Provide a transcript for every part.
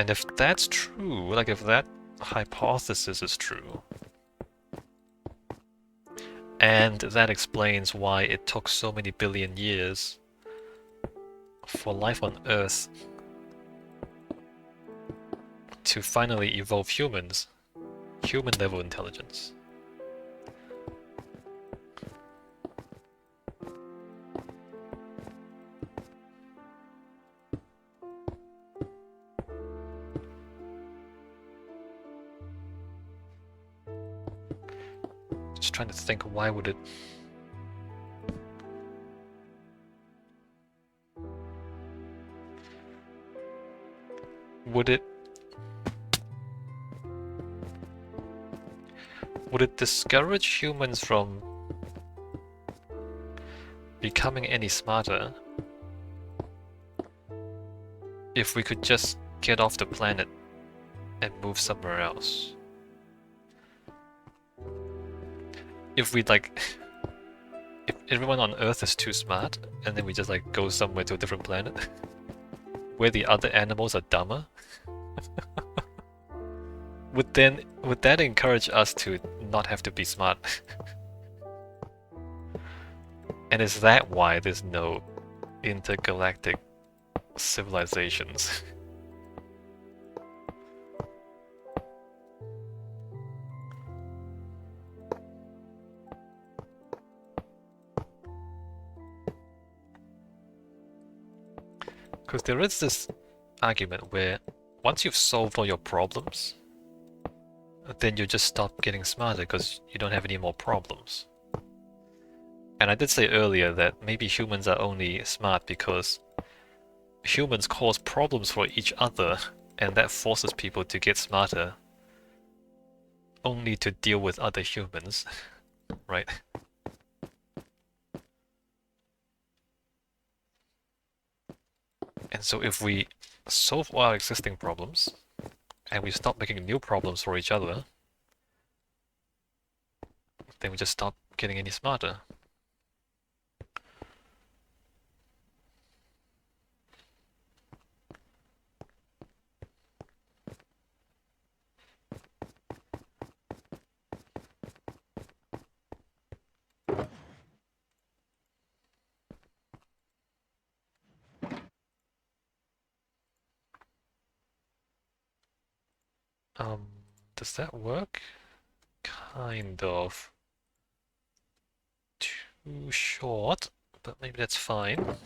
And if that's true, like if that hypothesis is true, and that explains why it took so many billion years for life on Earth to finally evolve humans, human level intelligence. Just trying to think, why would it... Would it discourage humans from becoming any smarter if we could just get off the planet and move somewhere else? If we like... If everyone on Earth is too smart, and then we just like go somewhere to a different planet where the other animals are dumber, would that encourage us to not have to be smart? And is that why there's no intergalactic civilizations? Because there is this argument where once you've solved all your problems, then you just stop getting smarter because you don't have any more problems. And I did say earlier that maybe humans are only smart because humans cause problems for each other, and that forces people to get smarter only to deal with other humans, right? And so if we solve all our existing problems, and we stop making new problems for each other, then we just stop getting any smarter. Does that work? Kind of. Too short, but maybe that's fine.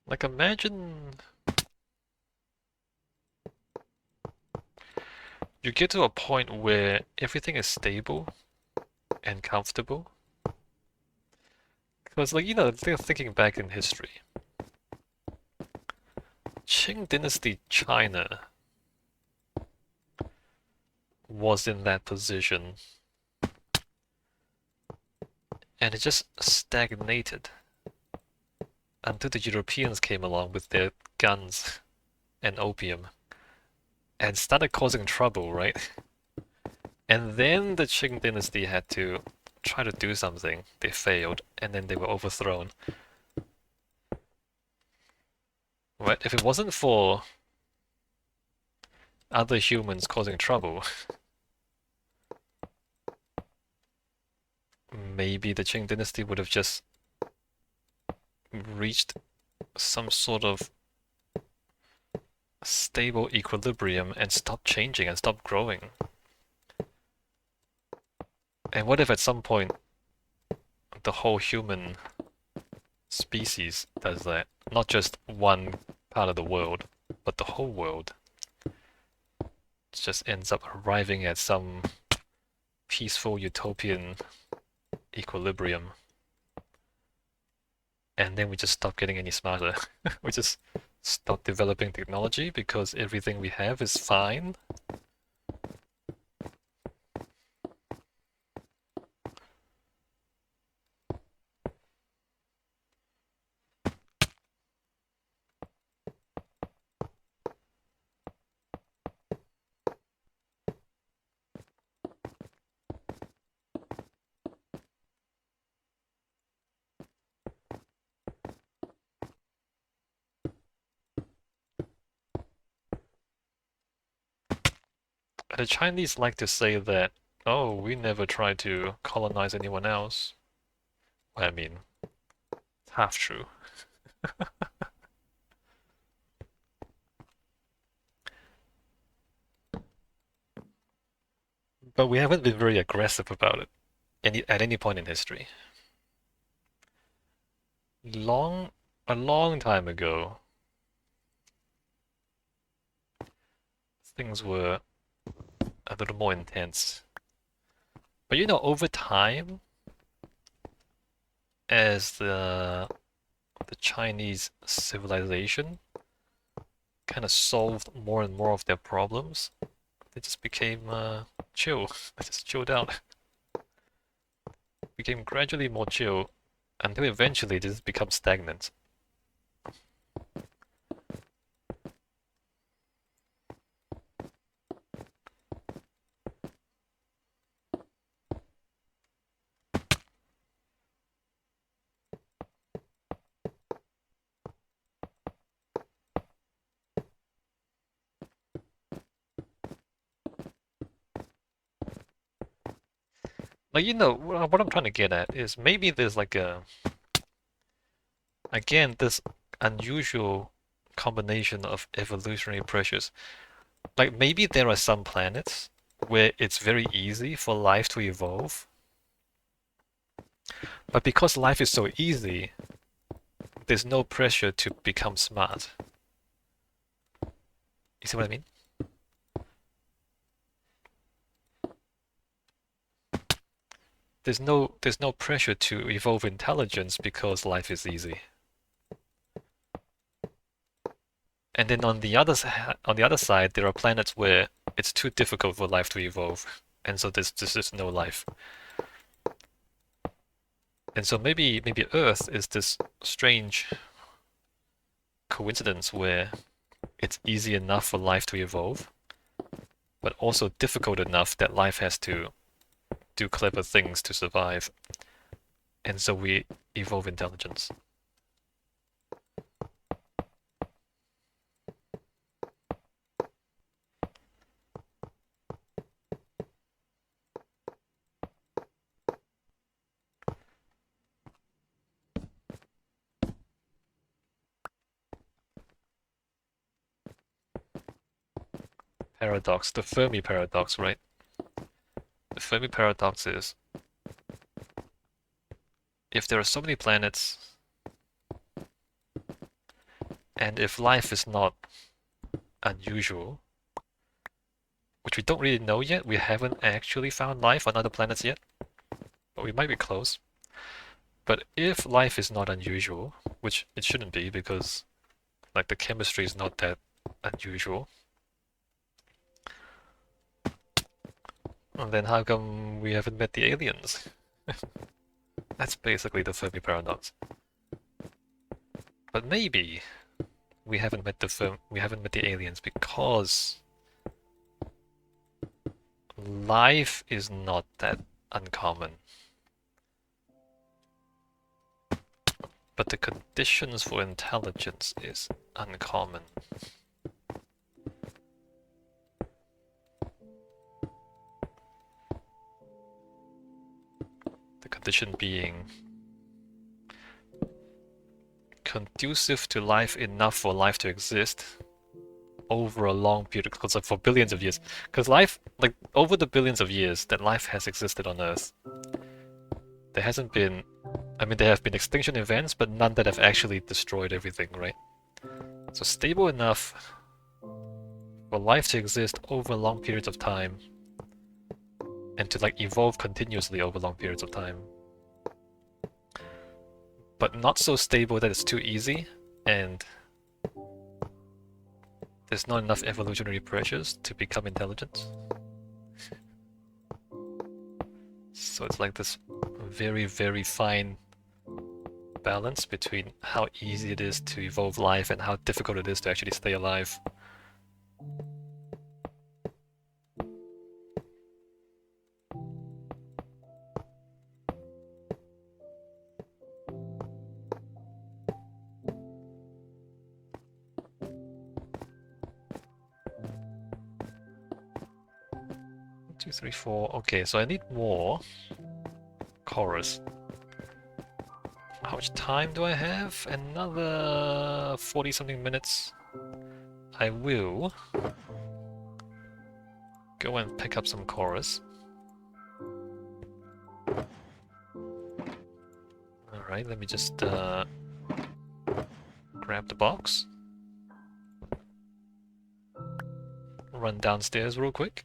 Like imagine you get to a point where everything is stable and comfortable. Because like, thinking back in history, Qing Dynasty China was in that position, and it just stagnated until the Europeans came along with their guns and opium and started causing trouble, right? And then the Qing Dynasty had to try to do something. They failed, and then they were overthrown. Right? If it wasn't for other humans causing trouble, maybe the Qing Dynasty would have just reached some sort of stable equilibrium and stopped changing and stopped growing. And what if at some point the whole human species does that. Not just one part of the world, but the whole world. It just ends up arriving at some peaceful utopian equilibrium. And then we just stop getting any smarter. We just stop developing technology because everything we have is fine. The Chinese like to say that, oh, we never tried to colonize anyone else. Well, I mean, it's half true. But we haven't been very aggressive about it at any point in history. A long time ago, things were a little more intense. But you know, over time, as the Chinese civilization kind of solved more and more of their problems, they just became chill. They just chilled out. Became gradually more chill until eventually they just become stagnant. Like, you know, what I'm trying to get at is maybe there's like again, this unusual combination of evolutionary pressures. Like, maybe there are some planets where it's very easy for life to evolve, but because life is so easy, there's no pressure to become smart. You see what I mean? There's no pressure to evolve intelligence because life is easy. And then on the other side, there are planets where it's too difficult for life to evolve, and so there's just no life. And so maybe Earth is this strange coincidence where it's easy enough for life to evolve, but also difficult enough that life has to do clever things to survive. And so we evolve intelligence. Paradox, the Fermi paradox, right? The Fermi paradox is if there are so many planets, and if life is not unusual, which we don't really know yet, we haven't actually found life on other planets yet, but we might be close. But if life is not unusual, which it shouldn't be because like the chemistry is not that unusual, then how come we haven't met the aliens? That's basically the Fermi paradox. But maybe we haven't met the aliens because life is not that uncommon. But the conditions for intelligence is uncommon. The condition being conducive to life enough for life to exist over a long period, because for billions of years. Because life, like over the billions of years that life has existed on Earth, there hasn't been I mean, there have been extinction events, but none that have actually destroyed everything, right? So stable enough for life to exist over long periods of time and to like evolve continuously over long periods of time. But not so stable that it's too easy, and there's not enough evolutionary pressures to become intelligent. So it's like this very, very fine balance between how easy it is to evolve life and how difficult it is to actually stay alive. Two, three, four. Okay, so I need more chorus. How much time do I have? Another 40 something minutes. I will go and pick up some chorus. Alright, let me just grab the box. Run downstairs real quick.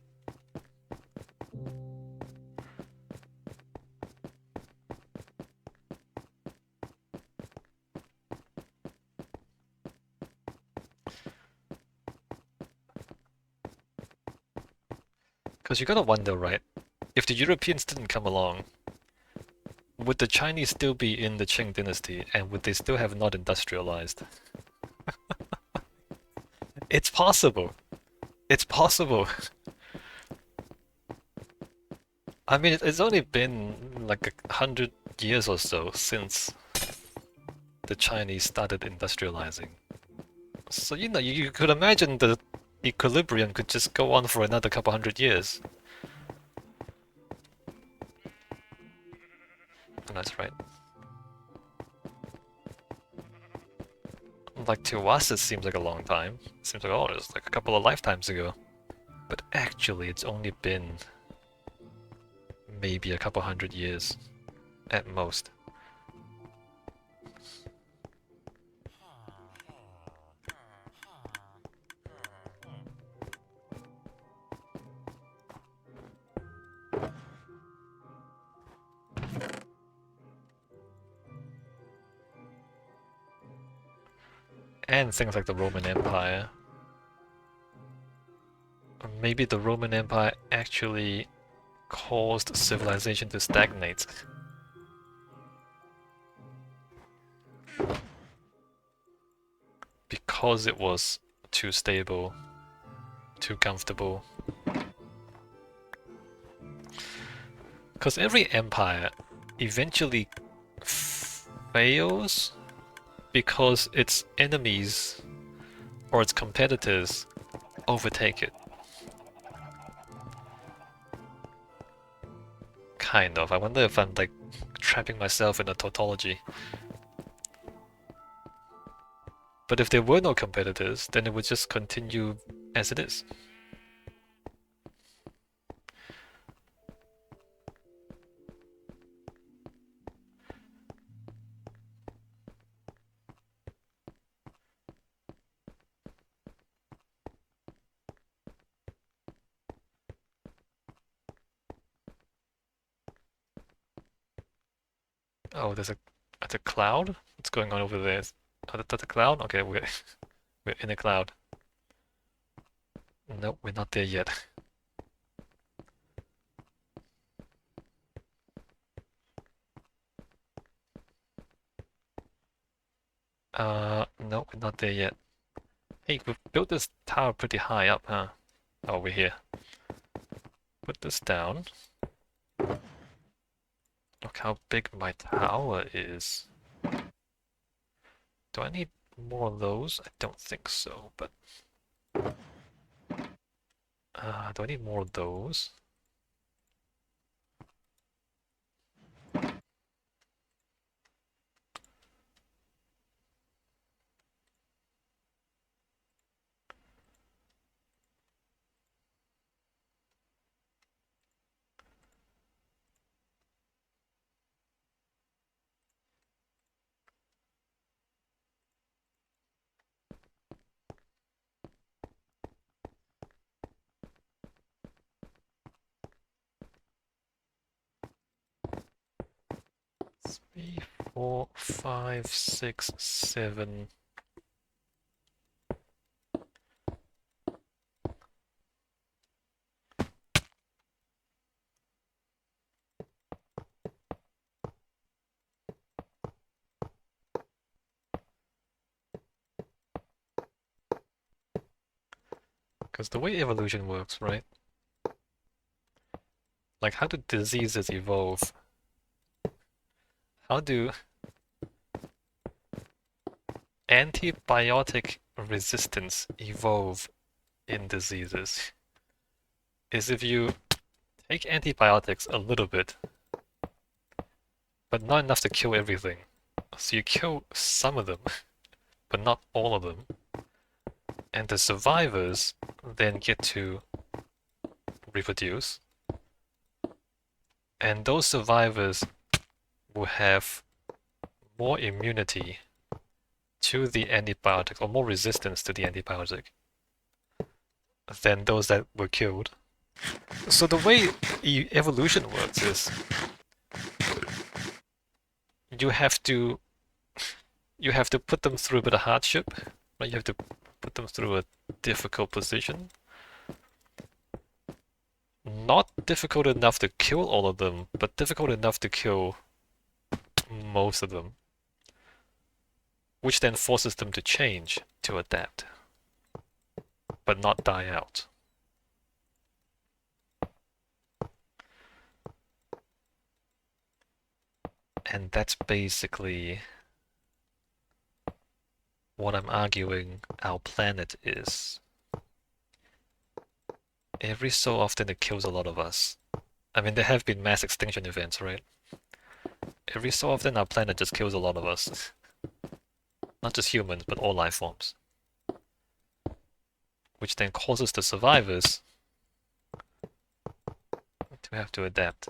Because you gotta wonder, right? If the Europeans didn't come along, would the Chinese still be in the Qing dynasty and would they still have not industrialized? It's possible. It's possible. I mean, it's only been like 100 years or so since the Chinese started industrializing. So, you know, you could imagine the equilibrium could just go on for another couple 100 years. And that's right. Like to us, it seems like a long time. It seems like, oh, it's like a couple of lifetimes ago. But actually, it's only been maybe a couple 100 years at most. And things like the Roman Empire. Or maybe the Roman Empire actually caused civilization to stagnate. Because it was too stable, too comfortable. Because every empire eventually fails because its enemies or its competitors overtake it. Kind of. I wonder if I'm like trapping myself in a tautology. But if there were no competitors, then it would just continue as it is. Oh, there's a cloud? What's going on over there? Oh, that's a cloud? Okay, we're in a cloud. Nope, we're not there yet. No, we're not there yet. Hey, we've built this tower pretty high up, huh? Oh, we're here. Put this down. Look how big my tower is. Do I need more of those? I don't think so, but... do I need more of those? 3, 4, 5, 6, 7. Because the way evolution works, right? Like, how do diseases evolve? How do antibiotic resistance evolve in diseases? Is if you take antibiotics a little bit, but not enough to kill everything. So you kill some of them, but not all of them. And the survivors then get to reproduce. And those survivors will have more immunity to the antibiotic, or more resistance to the antibiotic, than those that were killed. So the way evolution works is you have to you have to put them through a bit of hardship, right? You have to put them through a difficult position. Not difficult enough to kill all of them, but difficult enough to kill most of them, which then forces them to change, to adapt, but not die out. And that's basically what I'm arguing our planet is. Every so often it kills a lot of us. I mean, there have been mass extinction events, right? Every so often our planet just kills a lot of us. Not just humans, but all life forms. Which then causes the survivors to have to adapt.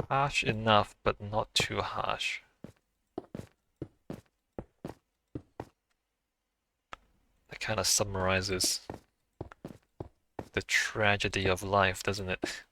Harsh enough, but not too harsh. That kind of summarizes the tragedy of life, doesn't it?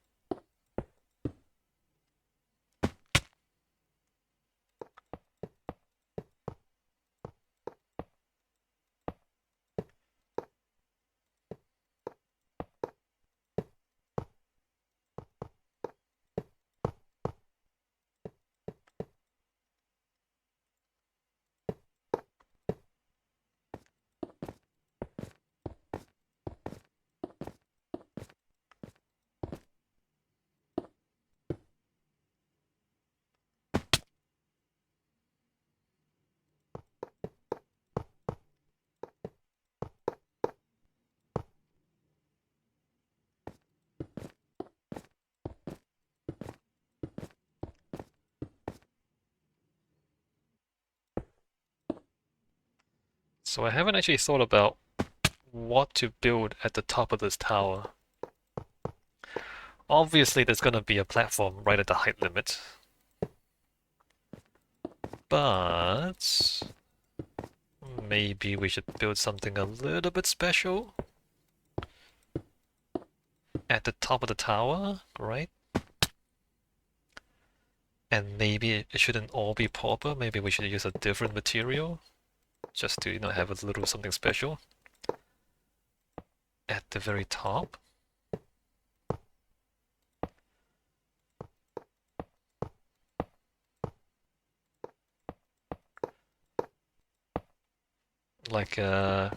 So I haven't actually thought about what to build at the top of this tower. Obviously, there's going to be a platform right at the height limit. But maybe we should build something a little bit special at the top of the tower, right? And maybe it shouldn't all be pauper. Maybe we should use a different material just to, have a little something special at the very top. Like a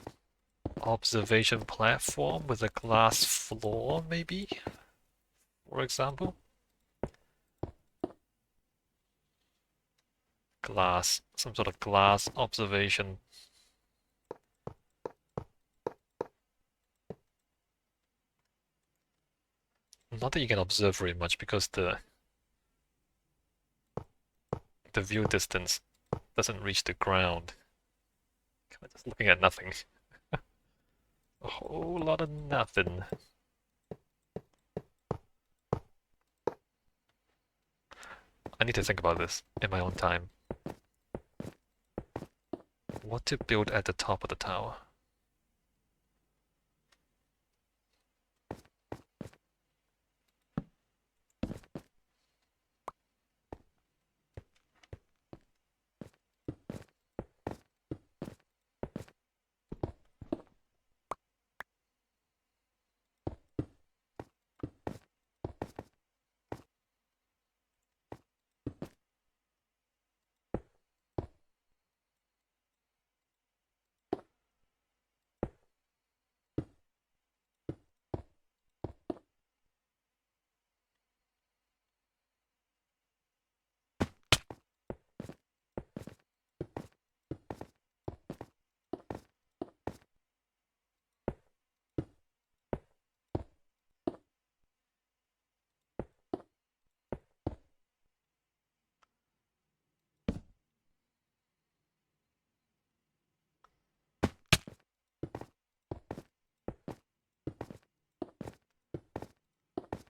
observation platform with a glass floor, maybe, for example. Glass, some sort of glass observation. Not that you can observe very much because the view distance doesn't reach the ground. Kind of just looking at nothing. A whole lot of nothing. I need to think about this in my own time. What to build at the top of the tower?